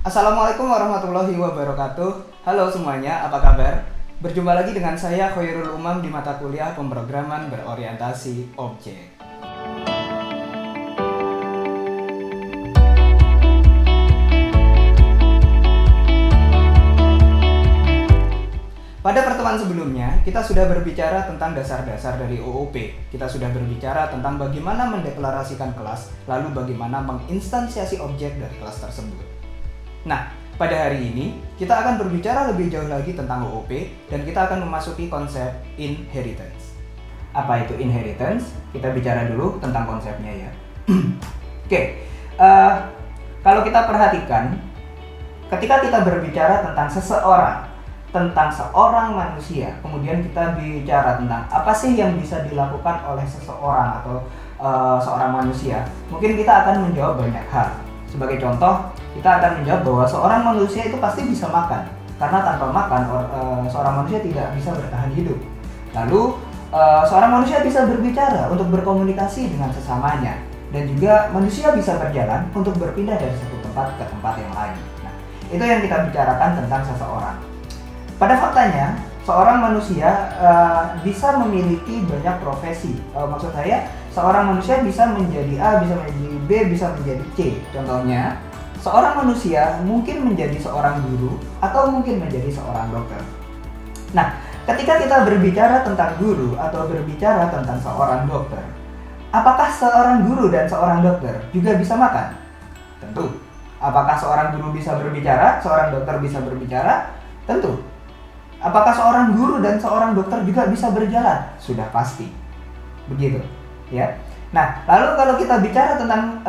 Assalamualaikum warahmatullahi wabarakatuh. Halo semuanya, apa kabar? Berjumpa lagi dengan saya Khairul Umam di mata kuliah pemrograman berorientasi objek. Pada pertemuan sebelumnya, kita sudah berbicara tentang dasar-dasar dari OOP. Kita sudah berbicara tentang bagaimana mendeklarasikan kelas, lalu bagaimana menginstansiasi objek dari kelas tersebut. Nah, pada hari ini kita akan berbicara lebih jauh lagi tentang OOP dan kita akan memasuki konsep inheritance. Apa itu inheritance? Kita bicara dulu tentang konsepnya ya. Oke, kalau kita perhatikan, ketika kita berbicara tentang seorang manusia, kemudian kita bicara tentang apa sih yang bisa dilakukan oleh seseorang atau seorang manusia, mungkin kita akan menjawab banyak hal. Sebagai contoh, kita akan menjawab bahwa seorang manusia itu pasti bisa makan, karena tanpa makan seorang manusia tidak bisa bertahan hidup. Lalu seorang manusia bisa berbicara untuk berkomunikasi dengan sesamanya, dan juga manusia bisa berjalan untuk berpindah dari satu tempat ke tempat yang lain. Nah, itu yang kita bicarakan tentang seseorang. Pada faktanya, seorang manusia bisa memiliki banyak profesi. Maksud saya, seorang manusia bisa menjadi A, bisa menjadi B, bisa menjadi C. Contohnya, seorang manusia mungkin menjadi seorang guru atau mungkin menjadi seorang dokter. Nah, ketika kita berbicara tentang guru atau berbicara tentang seorang dokter, apakah seorang guru dan seorang dokter juga bisa makan? Tentu. Apakah seorang guru bisa berbicara, seorang dokter bisa berbicara? Tentu. Apakah seorang guru dan seorang dokter juga bisa berjalan? Sudah pasti. Begitu, ya. Nah, lalu kalau kita bicara tentang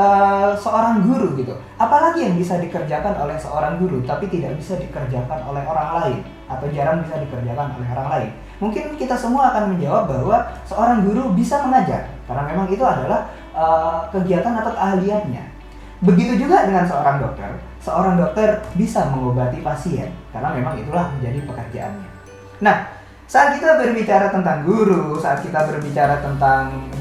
seorang guru gitu, apalagi yang bisa dikerjakan oleh seorang guru tapi tidak bisa dikerjakan oleh orang lain atau jarang bisa dikerjakan oleh orang lain? Mungkin kita semua akan menjawab bahwa seorang guru bisa mengajar karena memang itu adalah kegiatan atau keahliannya. Begitu juga dengan seorang dokter. Seorang dokter bisa mengobati pasien karena memang itulah menjadi pekerjaannya. Nah, saat kita berbicara tentang guru, saat kita berbicara tentang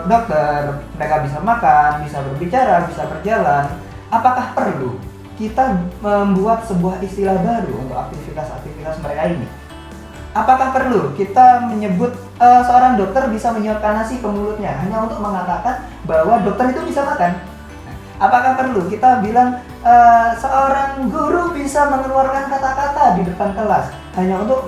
dokter, mereka bisa makan, bisa berbicara, bisa berjalan. Apakah perlu kita membuat sebuah istilah baru untuk aktivitas-aktivitas mereka ini? Apakah perlu kita menyebut seorang dokter bisa menyiapkan nasi ke mulutnya hanya untuk mengatakan bahwa dokter itu bisa makan? Apakah perlu kita bilang seorang guru bisa mengeluarkan kata-kata di depan kelas hanya untuk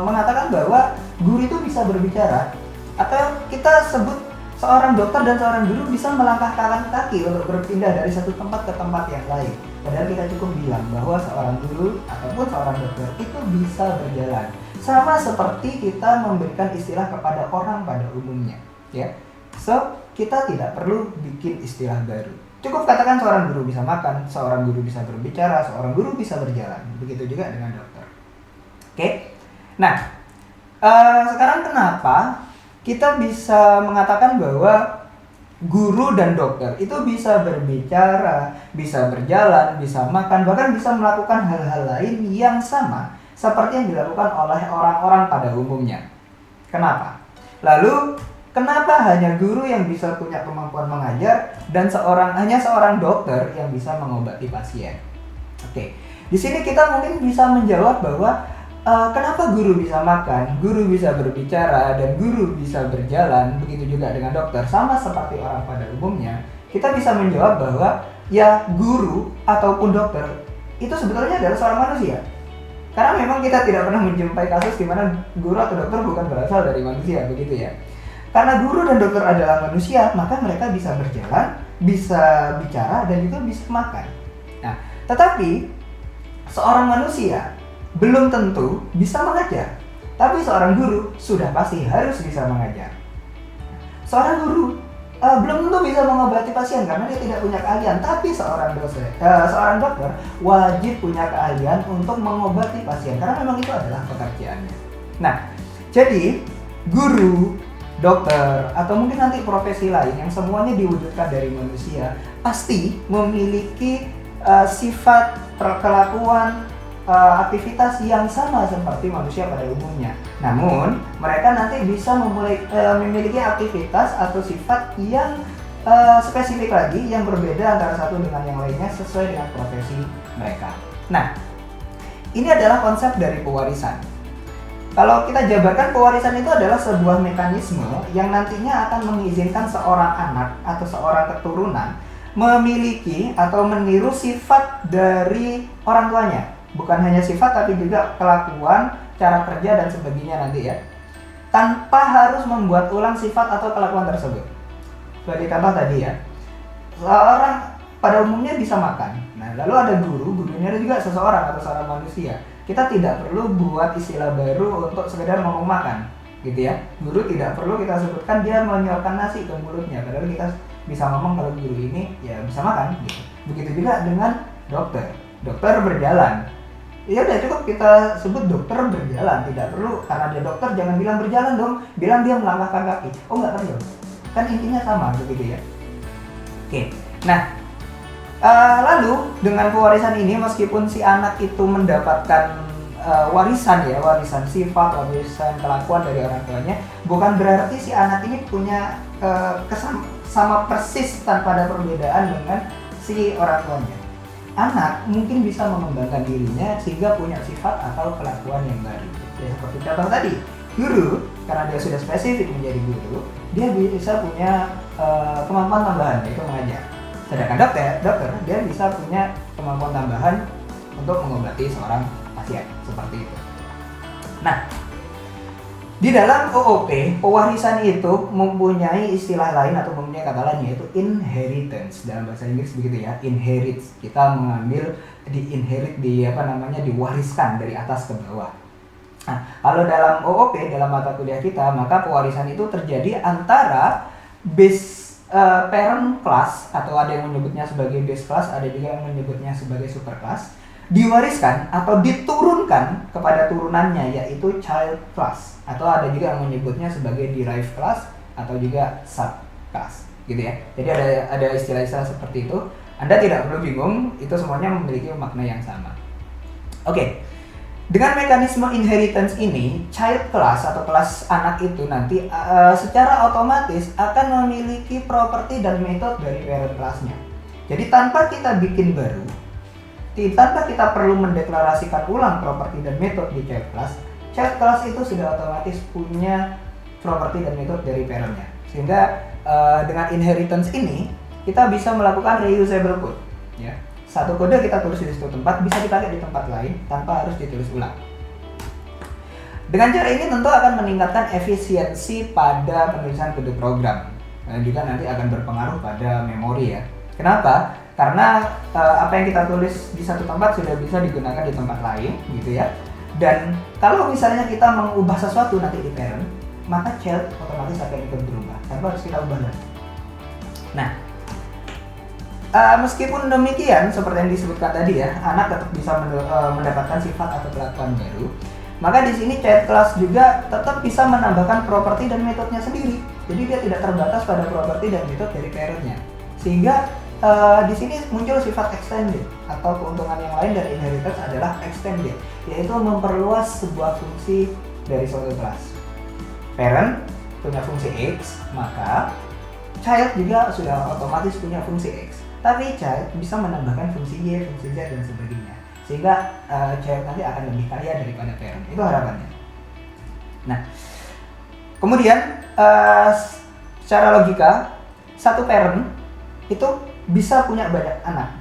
mengatakan bahwa guru itu bisa berbicara? Atau kita sebut seorang dokter dan seorang guru bisa melangkahkan kaki untuk berpindah dari satu tempat ke tempat yang lain? Padahal kita cukup bilang bahwa seorang guru ataupun seorang dokter itu bisa berjalan. Sama seperti kita memberikan istilah kepada orang pada umumnya, ya. So, kita tidak perlu bikin istilah baru. Cukup katakan seorang guru bisa makan, seorang guru bisa berbicara, seorang guru bisa berjalan. Begitu juga dengan dokter. Oke? Nah, sekarang kenapa kita bisa mengatakan bahwa guru dan dokter itu bisa berbicara, bisa berjalan, bisa makan, bahkan bisa melakukan hal-hal lain yang sama seperti yang dilakukan oleh orang-orang pada umumnya. Kenapa? Lalu kenapa hanya guru yang bisa punya kemampuan mengajar dan hanya seorang dokter yang bisa mengobati pasien? Oke, di sini kita mungkin bisa menjawab bahwa kenapa guru bisa makan, guru bisa berbicara, dan guru bisa berjalan, begitu juga dengan dokter, sama seperti orang pada umumnya. Kita bisa menjawab bahwa ya guru ataupun dokter itu sebetulnya adalah seorang manusia. Karena memang kita tidak pernah menjumpai kasus di mana guru atau dokter bukan berasal dari manusia, begitu ya. Karena guru dan dokter adalah manusia, maka mereka bisa berjalan, bisa bicara, dan juga bisa makan. Nah, tetapi seorang manusia belum tentu bisa mengajar. Tapi seorang guru sudah pasti harus bisa mengajar. Seorang guru belum tentu bisa mengobati pasien karena dia tidak punya keahlian. Tapi seorang dokter wajib punya keahlian untuk mengobati pasien karena memang itu adalah pekerjaannya. Nah, jadi guru, dokter, atau mungkin nanti profesi lain yang semuanya diwujudkan dari manusia pasti memiliki sifat, kelakuan, aktivitas yang sama seperti manusia pada umumnya. Namun, mereka nanti bisa memiliki aktivitas atau sifat yang spesifik lagi yang berbeda antara satu dengan yang lainnya sesuai dengan profesi mereka. Nah, ini adalah konsep dari pewarisan. Kalau kita jabarkan, pewarisan itu adalah sebuah mekanisme yang nantinya akan mengizinkan seorang anak atau seorang keturunan memiliki atau meniru sifat dari orang tuanya. Bukan hanya sifat tapi juga kelakuan, cara kerja dan sebagainya nanti ya. Tanpa harus membuat ulang sifat atau kelakuan tersebut. Sebagai contoh tadi ya, seorang pada umumnya bisa makan. Nah, lalu ada gurunya juga seseorang atau seorang manusia. Kita tidak perlu buat istilah baru untuk sekedar ngomong makan, gitu ya. Guru tidak perlu kita sebutkan dia menyuapkan nasi ke mulutnya, padahal kita bisa ngomong kalau guru ini ya bisa makan, gitu. Begitu juga dengan dokter. Dokter berjalan. Ya udah cukup kita sebut dokter berjalan, tidak perlu karena dia dokter jangan bilang berjalan dong, bilang dia melangkahkan kaki. Oh nggak perlu. Kan intinya sama begitu ya. Oke. Nah, lalu dengan pewarisan ini meskipun si anak itu mendapatkan warisan sifat, warisan kelakuan dari orang tuanya, bukan berarti si anak ini punya sama persis tanpa ada perbedaan dengan si orang tuanya. Anak mungkin bisa mengembangkan dirinya sehingga punya sifat atau kelakuan yang baru. Ya, seperti contoh tadi, guru karena dia sudah spesifik menjadi guru, dia bisa punya kemampuan tambahan yaitu mengajar. Sedangkan dokter dia bisa punya kemampuan tambahan untuk mengobati seorang pasien seperti itu. Nah, di dalam OOP pewarisan itu mempunyai istilah lain atau mempunyai kata lain yaitu inheritance. Dalam bahasa Inggris begitu ya, inherit. Kita mengambil diwariskan dari atas ke bawah. Nah, kalau dalam OOP dalam mata kuliah kita, maka pewarisan itu terjadi antara base parent class atau ada yang menyebutnya sebagai base class, ada juga yang menyebutnya sebagai super class, diwariskan atau diturunkan kepada turunannya yaitu child class, atau ada juga yang menyebutnya sebagai derived class atau juga sub class, gitu ya. Jadi ada istilah-istilah seperti itu. Anda tidak perlu bingung, itu semuanya memiliki makna yang sama. Oke. Dengan mekanisme inheritance ini, child class atau kelas anak itu nanti secara otomatis akan memiliki properti dan metode dari parent class-nya. Jadi tanpa kita bikin baru, tanpa kita perlu mendeklarasikan ulang properti dan metode di child class itu sudah otomatis punya properti dan metode dari parent-nya. Sehingga dengan inheritance ini kita bisa melakukan reusable code, ya. Satu kode kita tulis di suatu tempat bisa dipakai di tempat lain tanpa harus ditulis ulang. Dengan cara ini tentu akan meningkatkan efisiensi pada penulisan kode program dan juga nanti akan berpengaruh pada memori ya. Kenapa? Karena apa yang kita tulis di satu tempat sudah bisa digunakan di tempat lain gitu ya. Dan kalau misalnya kita mengubah sesuatu nanti di parent, maka child otomatis akan ikut berubah tanpa harus kita ubah lagi. Nah, meskipun demikian, seperti yang disebutkan tadi ya, anak tetap bisa mendapatkan sifat atau kelakuan baru. Maka di sini child class juga tetap bisa menambahkan properti dan metodenya sendiri. Jadi dia tidak terbatas pada properti dan metode dari parentnya. Sehingga di sini muncul sifat extended atau keuntungan yang lain dari inheritance adalah extended, yaitu memperluas sebuah fungsi dari suatu kelas. Parent punya fungsi X, maka child juga sudah otomatis punya fungsi X. Tapi child bisa menambahkan fungsi Y, fungsi Z, dan sebagainya. Sehingga child nanti akan lebih kaya daripada parent. Itu harapannya. Nah, kemudian secara logika, satu parent itu bisa punya banyak anak.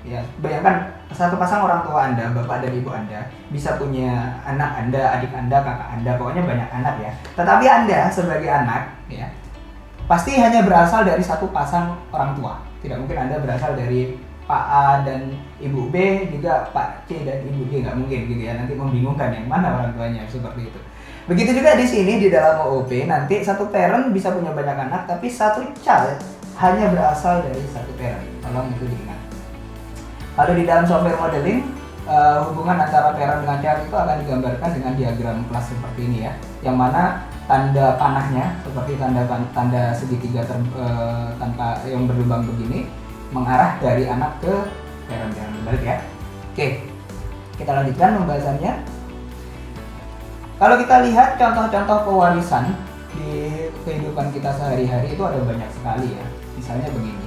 Ya, bayangkan satu pasang orang tua Anda, bapak dan ibu Anda, bisa punya anak Anda, adik Anda, kakak Anda, pokoknya banyak anak ya. Tetapi Anda sebagai anak, ya, pasti hanya berasal dari satu pasang orang tua. Tidak mungkin Anda berasal dari Pak A dan Ibu B, juga Pak C dan Ibu D, nggak mungkin gitu ya. Nanti membingungkan yang mana orang tuanya, seperti itu. Begitu juga di sini di dalam OOP, nanti satu parent bisa punya banyak anak, tapi satu child hanya berasal dari satu parent. Tolong itu diingat. Lalu di dalam software modeling, hubungan antara parent dengan child itu akan digambarkan dengan diagram kelas seperti ini ya, yang mana tanda panahnya seperti tanda segitiga tanpa yang berlubang begini mengarah dari anak ke parent, jangan berbalik ya. Oke, kita lanjutkan pembahasannya. Kalau kita lihat contoh-contoh pewarisan di kehidupan kita sehari-hari itu ada banyak sekali ya. Misalnya begini,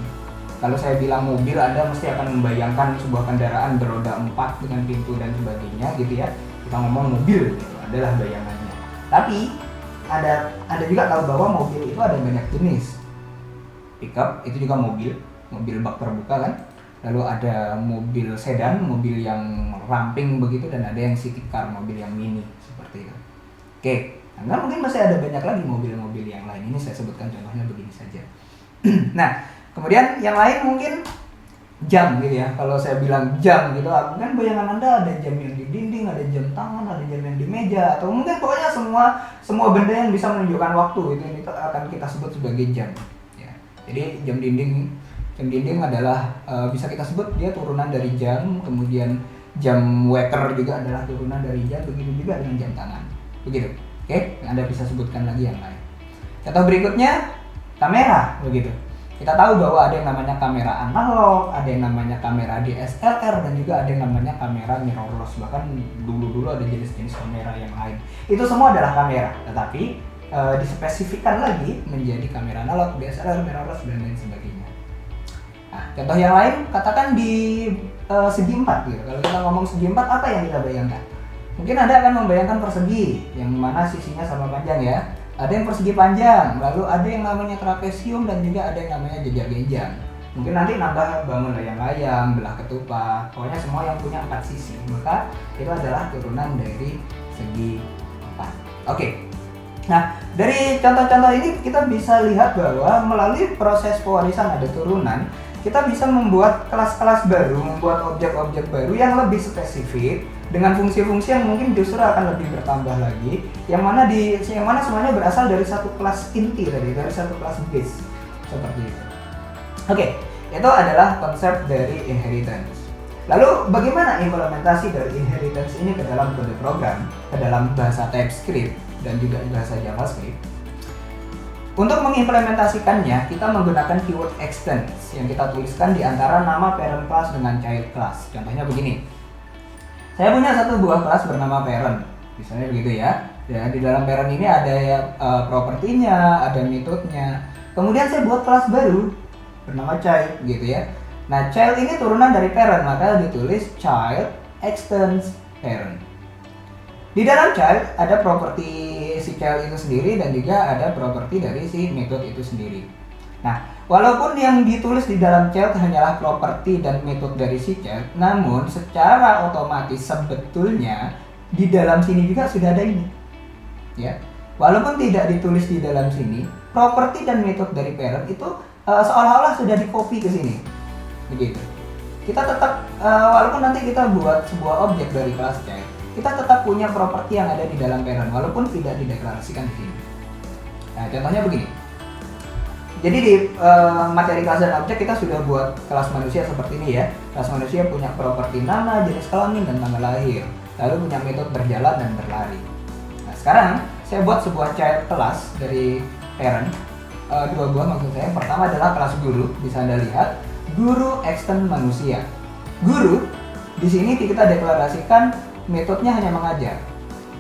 kalau saya bilang mobil, Anda mesti akan membayangkan sebuah kendaraan beroda 4 dengan pintu dan sebagainya gitu ya. Kita ngomong mobil gitu, adalah bayangannya. Tapi ada juga tahu bahwa mobil itu ada banyak jenis. Pickup itu juga mobil bak terbuka kan. Lalu ada mobil sedan, mobil yang ramping begitu, dan ada yang city car, mobil yang mini seperti itu. Oke, nah mungkin masih ada banyak lagi mobil-mobil yang lain. Ini saya sebutkan contohnya begini saja. Nah, kemudian yang lain mungkin jam gitu ya. Kalau saya bilang jam gitu, kan bayangan Anda ada jam yang di dinding, ada jam tangan, ada jam yang di meja, atau mungkin pokoknya semua benda yang bisa menunjukkan waktu itu akan kita sebut sebagai jam. Ya. Jadi jam dinding adalah bisa kita sebut dia turunan dari jam, kemudian jam waker juga adalah turunan dari jam, begitu juga dengan jam tangan. Begitu. Oke, Anda bisa sebutkan lagi yang lain. Contoh berikutnya kamera, begitu. Kita tahu bahwa ada yang namanya kamera analog, ada yang namanya kamera DSLR, dan juga ada yang namanya kamera mirrorless. Bahkan dulu ada jenis-jenis kamera yang lain. Itu semua adalah kamera, tetapi dispesifikkan lagi menjadi kamera analog, DSLR, mirrorless, dan lain sebagainya. Nah, contoh yang lain, katakan di segi 4 gitu. Kalau kita ngomong segi 4, apa yang kita bayangkan? Mungkin Anda akan membayangkan persegi, yang mana sisinya sama panjang ya. Ada yang persegi panjang, lalu ada yang namanya trapesium, dan juga ada yang namanya jejak-genjang. Mungkin nanti nambah bangun layang-layang, belah ketupat, pokoknya semua yang punya 4 sisi. Maka itu adalah turunan dari segi 4. Oke. Nah, dari contoh-contoh ini kita bisa lihat bahwa melalui proses pewarisan ada turunan, kita bisa membuat kelas-kelas baru, membuat objek-objek baru yang lebih spesifik dengan fungsi-fungsi yang mungkin justru akan lebih bertambah lagi, yang mana semuanya berasal dari satu kelas inti tadi, dari satu kelas base seperti itu. Oke, itu adalah konsep dari inheritance. Lalu bagaimana implementasi dari inheritance ini ke dalam kode program, ke dalam bahasa TypeScript dan juga bahasa JavaScript? Untuk mengimplementasikannya, kita menggunakan keyword extends yang kita tuliskan di antara nama parent class dengan child class. Contohnya begini. Saya punya satu buah kelas bernama parent. Misalnya begitu ya. Ya, di dalam parent ini ada propertinya, ada metodenya. Kemudian saya buat kelas baru bernama child gitu ya. Nah, child ini turunan dari parent, maka ditulis child extends parent. Di dalam child ada properti si child itu sendiri dan juga ada properti dari si method itu sendiri. Nah, walaupun yang ditulis di dalam child hanyalah properti dan method dari si child, namun secara otomatis sebetulnya di dalam sini juga sudah ada ini. Ya. Walaupun tidak ditulis di dalam sini, properti dan method dari parent itu seolah-olah sudah di-copy ke sini. Begitu. Kita tetap walaupun nanti kita buat sebuah objek dari kelas child, kita tetap punya properti yang ada di dalam parent walaupun tidak dideklarasikan di sini. Nah, contohnya begini. Jadi di materi kelas dan objek kita sudah buat kelas manusia seperti ini ya. Kelas manusia punya properti nama, jenis kelamin, dan tanggal lahir. Lalu punya metode berjalan dan berlari. Nah, sekarang saya buat sebuah child kelas dari parent. Dua buah maksud saya. Pertama adalah kelas guru, bisa Anda lihat. Guru extend manusia. Guru di sini kita deklarasikan metodenya hanya mengajar.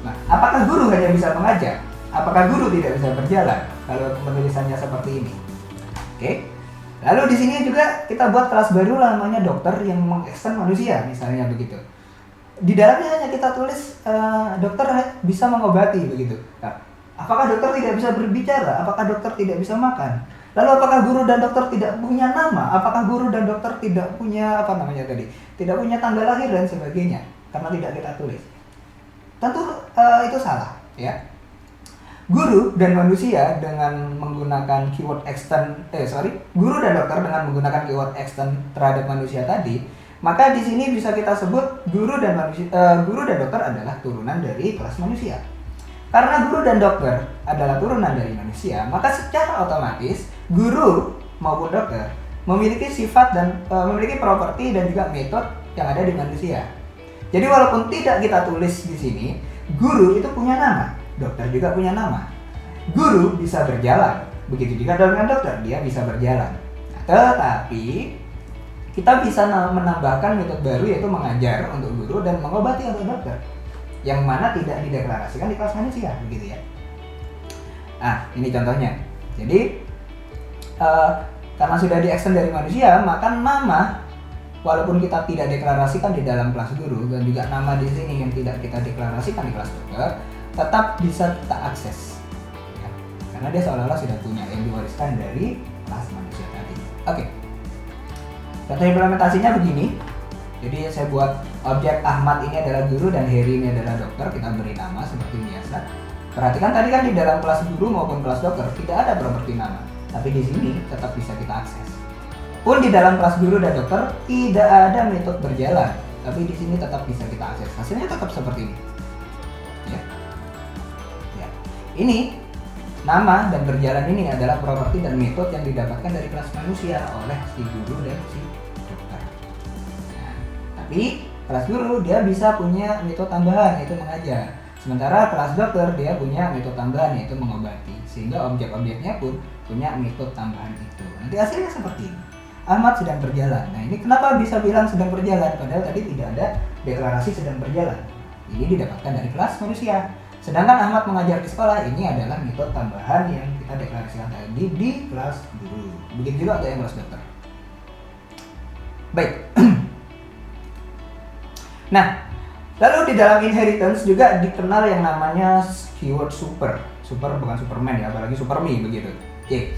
Nah, apakah guru hanya bisa mengajar? Apakah guru tidak bisa berjalan? Kalau penulisannya seperti ini. Oke. Lalu di sini juga kita buat kelas baru namanya dokter yang mengekstend manusia, misalnya begitu. Di dalamnya hanya kita tulis dokter bisa mengobati begitu. Nah, apakah dokter tidak bisa berbicara? Apakah dokter tidak bisa makan? Lalu apakah guru dan dokter tidak punya nama? Apakah guru dan dokter tidak punya tidak punya tanggal lahir dan sebagainya? Karena tidak kita tulis. Tentu itu salah, ya. Guru dan manusia dengan menggunakan keyword guru dan dokter dengan menggunakan keyword extend terhadap manusia tadi, maka di sini bisa kita sebut guru dan dokter adalah turunan dari kelas manusia. Karena guru dan dokter adalah turunan dari manusia, maka secara otomatis guru maupun dokter memiliki sifat dan memiliki properti dan juga metode yang ada di manusia. Jadi walaupun tidak kita tulis di sini, guru itu punya nama, dokter juga punya nama. Guru bisa berjalan, begitu juga dengan dokter, dia bisa berjalan. Nah, tetapi kita bisa menambahkan metode baru yaitu mengajar untuk guru dan mengobati untuk dokter, yang mana tidak dideklarasikan di kelas manusia, begitu ya. Nah, ini contohnya. Jadi Karena sudah diekstend dari manusia, maka nama walaupun kita tidak deklarasikan di dalam kelas guru dan juga nama di sini yang tidak kita deklarasikan di kelas dokter, tetap bisa kita akses. Ya, karena dia seolah-olah sudah punya yang diwariskan dari kelas manusia tadi. Oke. Contoh implementasinya begini. Jadi saya buat objek Ahmad ini adalah guru dan Heri ini adalah dokter, kita beri nama seperti biasa. Perhatikan tadi kan di dalam kelas guru maupun kelas dokter tidak ada properti nama, tapi di sini tetap bisa kita akses. Pun di dalam kelas guru dan dokter tidak ada metode berjalan, tapi di sini tetap bisa kita akses. Hasilnya tetap seperti ini. Ya. Ya. Ini nama dan berjalan ini adalah properti dan metode yang didapatkan dari kelas manusia oleh si guru dan si dokter. Nah, tapi kelas guru dia bisa punya metode tambahan yaitu mengajar. Sementara kelas dokter dia punya metode tambahan yaitu mengobati, sehingga objek-objeknya pun punya metode tambahan itu. Nanti hasilnya seperti ini. Ahmad sedang berjalan. Nah ini kenapa bisa bilang sedang berjalan? Padahal tadi tidak ada deklarasi sedang berjalan. Ini didapatkan dari kelas manusia. Sedangkan Ahmad mengajar di sekolah, ini adalah metode tambahan yang kita deklarasikan tadi di kelas guru. Begitu juga untuk yang kelas dokter. Baik. Nah, lalu di dalam inheritance juga dikenal yang namanya keyword super. Super bukan Superman ya, apalagi Superme begitu. Oke.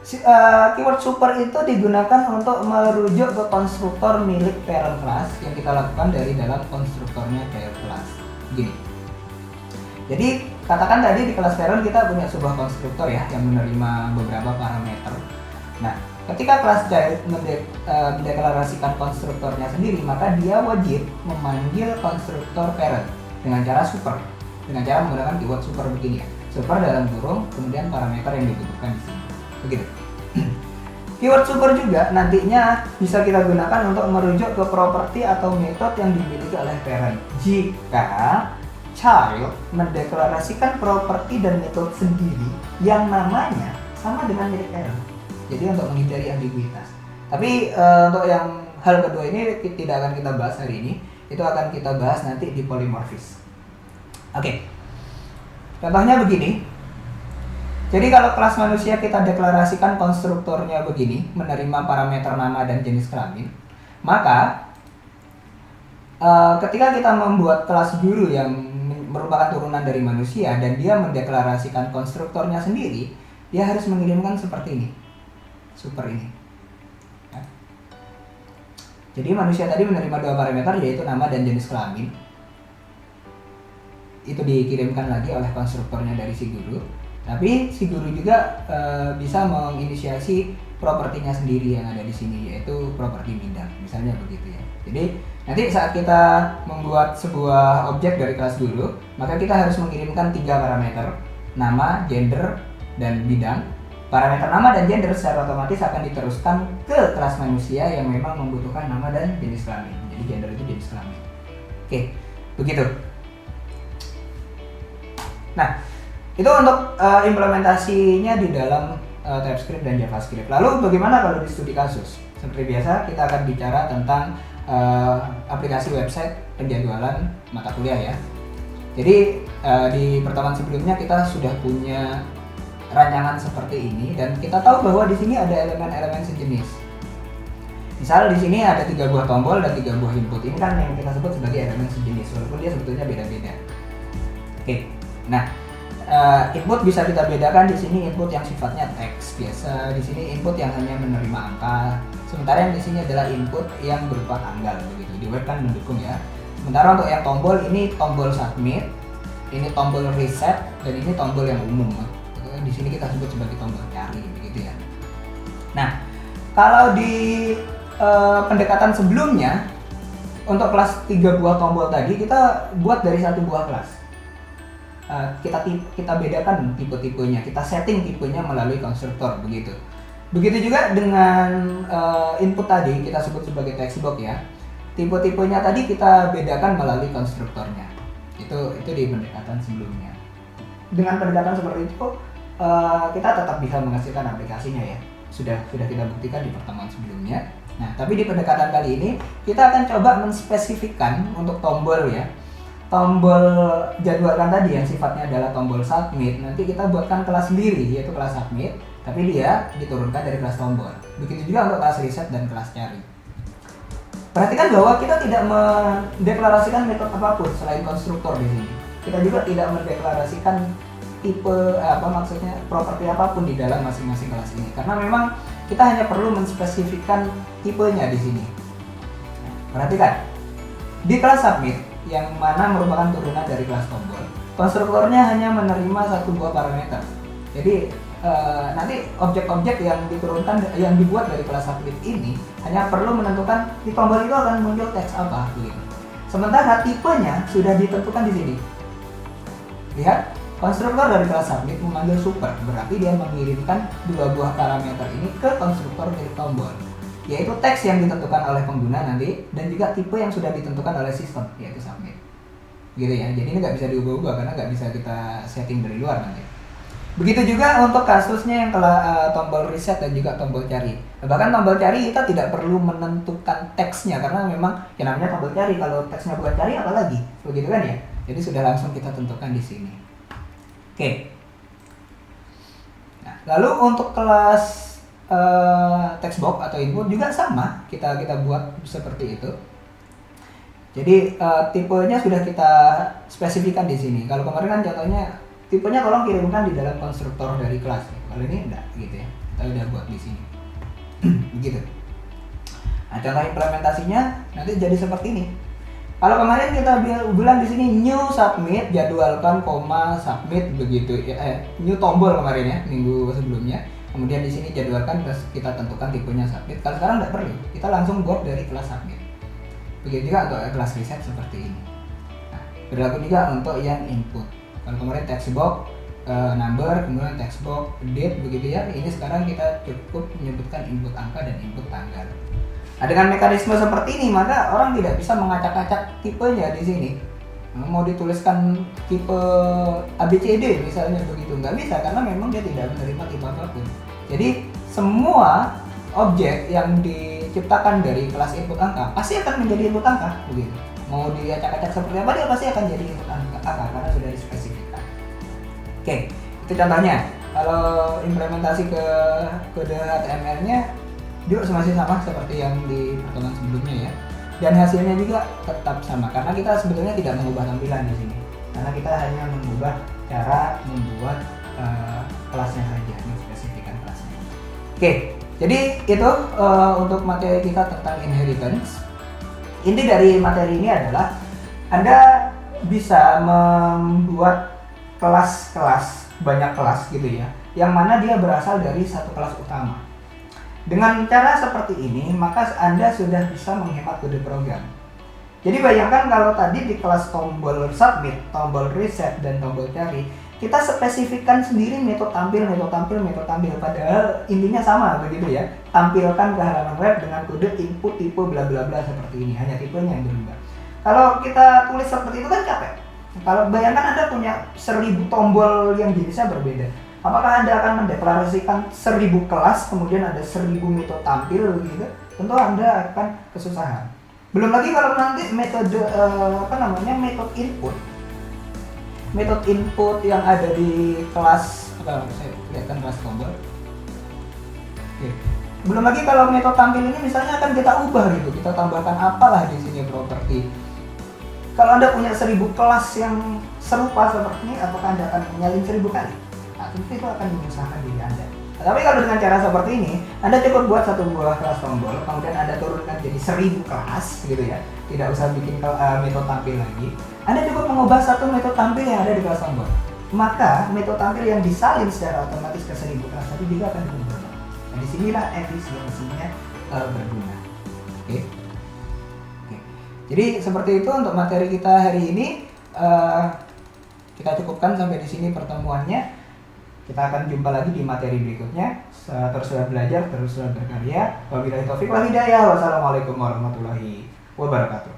Keyword super itu digunakan untuk merujuk ke konstruktor milik parent class yang kita lakukan dari dalam konstruktornya parent class. Gini. Jadi katakan tadi di kelas parent kita punya sebuah konstruktor ya yang menerima beberapa parameter. Nah, ketika kelas child mendeklarasikan konstruktornya sendiri, maka dia wajib memanggil konstruktor parent dengan cara super, dengan cara menggunakan keyword super begini ya. Super dalam kurung, kemudian parameter yang dibutuhkan di sini. Begitu. Keyword super juga nantinya bisa kita gunakan untuk merujuk ke properti atau metode yang dimiliki oleh parent. Jika child mendeklarasikan properti dan metode sendiri yang namanya sama dengan milik parent. Jadi untuk menghindari ambiguitas. Tapi untuk yang hal kedua ini tidak akan kita bahas hari ini. Itu akan kita bahas nanti di polymorphis. Oke. Contohnya begini. Jadi kalau kelas manusia kita deklarasikan konstruktornya begini, menerima parameter nama dan jenis kelamin, maka ketika kita membuat kelas guru yang merupakan turunan dari manusia dan dia mendeklarasikan konstruktornya sendiri, dia harus mengirimkan seperti ini. Super ini. Ya. Jadi manusia tadi menerima dua parameter yaitu nama dan jenis kelamin. Itu dikirimkan lagi oleh konstruktornya dari si guru. Tapi si guru juga bisa menginisiasi propertinya sendiri yang ada di sini yaitu properti bidang, misalnya begitu ya. Jadi nanti saat kita membuat sebuah objek dari kelas guru, maka kita harus mengirimkan 3 parameter, nama, gender, dan bidang. Parameter nama dan gender secara otomatis akan diteruskan ke kelas manusia yang memang membutuhkan nama dan jenis kelamin. Jadi gender itu jenis kelamin. Oke, begitu. Nah, itu untuk implementasinya di dalam TypeScript dan JavaScript. Lalu bagaimana kalau di studi kasus? Seperti biasa kita akan bicara tentang aplikasi website penjadwalan mata kuliah ya. Jadi di pertemuan sebelumnya kita sudah punya rancangan seperti ini dan kita tahu bahwa di sini ada elemen-elemen sejenis. Misal di sini ada 3 buah tombol dan 3 buah input. Ini kan yang kita sebut sebagai elemen sejenis walaupun dia sebetulnya beda-beda. Oke. Nah, input bisa kita bedakan di sini input yang sifatnya teks biasa, di sini input yang hanya menerima angka. Sementara yang di sini adalah input yang berupa tanggal begitu. Di web kan mendukung ya. Sementara untuk yang tombol ini tombol submit, ini tombol reset dan ini tombol yang umum. Di sini kita sebut sebagai tombol cari begitu ya. Nah, kalau di pendekatan sebelumnya untuk kelas 3 buah tombol tadi kita buat dari 1 buah kelas. Kita bedakan tipe-tipenya, kita setting tipenya melalui konstruktor begitu. Begitu juga dengan input tadi kita sebut sebagai textbox ya. Tipe-tipenya tadi kita bedakan melalui konstruktornya. Itu di pendekatan sebelumnya. Dengan pendekatan seperti itu kita tetap bisa menghasilkan aplikasinya ya. Sudah kita buktikan di pertemuan sebelumnya. Nah, tapi di pendekatan kali ini kita akan coba menspesifikkan untuk tombol ya. tombol jadwalkan tadi yang sifatnya adalah tombol submit, nanti kita buatkan kelas sendiri yaitu kelas submit, tapi dia diturunkan dari kelas tombol. Begitu juga untuk kelas reset dan kelas cari. Perhatikan bahwa kita tidak mendeklarasikan metode apapun selain konstruktor di sini. Kita juga tidak mendeklarasikan tipe maksudnya properti apapun di dalam masing-masing kelas ini, karena memang kita hanya perlu menspesifikkan tipenya di sini. Perhatikan di kelas submit yang mana merupakan turunan dari kelas tombol, konstruktornya hanya menerima satu buah parameter. Jadi nanti objek-objek yang diturunkan yang dibuat dari kelas submit ini hanya perlu menentukan di tombol itu akan muncul teks apa begitu. Sementara tipenya sudah ditentukan di sini. Lihat, konstruktor dari kelas submit memanggil super, berarti dia mengirimkan dua buah parameter ini ke konstruktor dari tombol, yaitu teks yang ditentukan oleh pengguna nanti dan juga tipe yang sudah ditentukan oleh sistem, yaitu submit. Gitu ya. Jadi ini nggak bisa diubah-ubah karena nggak bisa kita setting dari luar nanti. Begitu juga untuk kasusnya yang tombol reset dan juga tombol cari. Bahkan tombol cari kita tidak perlu menentukan teksnya karena memang yang namanya tombol cari, kalau teksnya bukan cari apalagi, begitu kan ya. Jadi sudah langsung kita tentukan di sini. Oke. Nah, lalu untuk kelas text box atau input juga sama, kita buat seperti itu. Jadi tipenya sudah kita spesifikkan di sini. Kalau kemarin kan contohnya tipenya tolong kirimkan di dalam konstruktor dari kelas. Kalau ini enggak gitu ya. Kita udah buat di sini. Begitu. Nah, contoh implementasinya nanti jadi seperti ini. Kalau kemarin kita bilang di sini new submit, jadwalkan koma submit begitu ya, new tombol kemarin ya minggu sebelumnya. Kemudian di sini jadwalkan terus kita tentukan tipenya submit. Kalau sekarang nggak perlu, kita langsung buat dari kelas submit. Begitu juga untuk kelas reset seperti ini. Nah, berlaku juga untuk yang input. Kalau kemarin text box number, kemudian text box date begitu ya. Ini sekarang kita cukup menyebutkan input angka dan input tanggal. Nah, dengan mekanisme seperti ini maka orang tidak bisa mengacak-acak tipenya di sini. Mau dituliskan tipe ABCD misalnya begitu, nggak bisa karena memang dia tidak menerima tipe apapun. Jadi semua objek yang diciptakan dari kelas input angka pasti akan menjadi input angka begitu. Mau diacak-acak seperti apa dia pasti akan jadi input angka karena sudah dispesifikkan. Oke, itu contohnya. Kalau implementasi ke kode HTML-nya juga masih sama seperti yang di pertemuan sebelumnya ya, dan hasilnya juga tetap sama karena kita sebetulnya tidak mengubah tampilan di sini karena kita hanya mengubah cara membuat kelasnya saja, menspesifikkan kelasnya. Oke, jadi itu untuk materi kita tentang inheritance. Inti dari materi ini adalah Anda bisa membuat kelas-kelas, banyak kelas gitu ya, yang mana dia berasal dari satu kelas utama. Dengan cara seperti ini, maka Anda sudah bisa menghemat kode program. Jadi bayangkan kalau tadi di kelas tombol submit, tombol reset, dan tombol cari, kita spesifikkan sendiri metode tampil, padahal intinya sama begitu ya. Tampilkan ke halaman web dengan kode input tipe bla bla bla seperti ini, hanya tipenya yang berubah. Kalau kita tulis seperti itu kan capek. Kalau bayangkan Anda punya 1000 tombol yang jenisnya berbeda. Apakah Anda akan mendeklarasikan 1000 kelas, kemudian ada 1000 metode tampil gitu? Tentu Anda akan kesusahan. Belum lagi kalau nanti metode metode input. Metode input yang ada di kelas saya lihatkan kelas tombol. Oke. Belum lagi kalau metode tampil ini misalnya akan kita ubah gitu. Kita tambahkan apalah di sini properti. Kalau Anda punya 1000 kelas yang serupa seperti ini, apakah Anda akan menyalin 1000 kali? Tentu itu akan menyusahkan diri Anda. Tapi kalau dengan cara seperti ini, Anda cukup buat satu buah kelas tombol, kemudian Anda turunkan jadi 1000 kelas gitu ya. Tidak usah bikin metode tampil lagi. Anda cukup mengubah satu metode tampil yang ada di kelas tombol. Maka metode tampil yang disalin secara otomatis ke 1000 kelas tadi juga akan berubah. Nah, disinilah efisiensinya berguna. Oke. Jadi seperti itu untuk materi kita hari ini. Kita cukupkan sampai di sini pertemuannya. Kita akan jumpa lagi di materi berikutnya. Teruslah belajar, teruslah berkarya. Wabillahi taufiq wal hidayah. Wassalamualaikum warahmatullahi wabarakatuh.